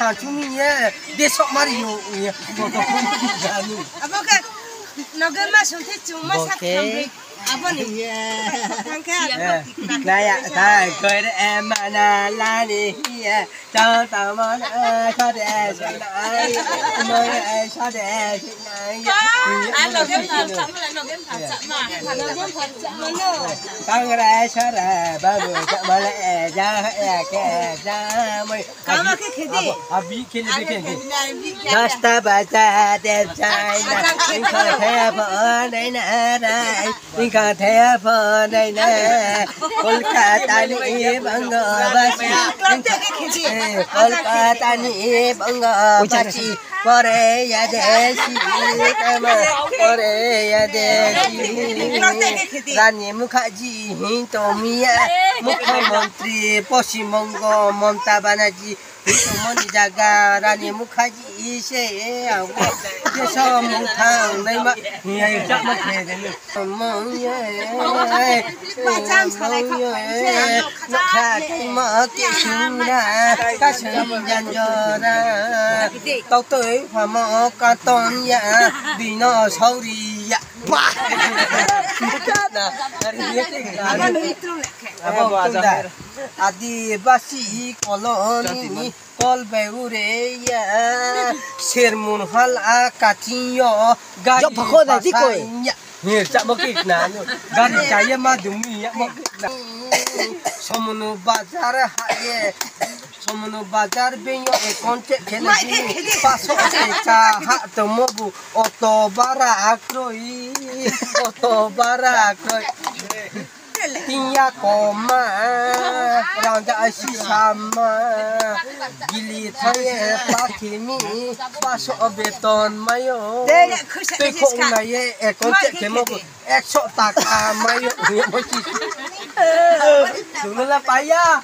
사주미에 내 속말이요. 아버가 너가 손에 좀 마사지 아버님 나야 다 그래 에마나 라니 저 담아 사대 사나이 너의 사대 사나이 너가 밥잡으라 너가 밥잡마 너가 밥잡마노 강그래 사라 바보 잡말에 자야게 자물 가마케 캐디 아비 켈리 나스타 바자 대자이나 인카 대버 내나라 인카 대버 내나 콜카타니 방가바시 콜카타니 방가바시 버려야 되시 버려야 되시 라니 무카지 힌토미야 무카몬트리 포시몽고 몬타바나지 हितोमनी जगा रानी मुखाजी इसे आगो त्यसो मुथां नैमा हियाय जामा खेदेनि मये बाचाम छलाय नखा किमा केसुना कासम जानजरा तौतै फमा कातोनिया दिनो सौरिया बा ना आदिवासी कॉलोनी कलबेउरेया शेरमुन हला काचियो गाड़ी भखोदा जी कोई ये चमकी ना गाड़ी चाहिए मा दुमी मकिना समनु बाजार हाये समनु बाजार बेयो एकोंचे खेलसी पासो चा हा तमबु ऑटो बारा आक्रोई Tinya koma rangga asisama gili thaye pakimi paso beton mayo tekong naye ekonte kemo 100 টাকা mayo sunula paya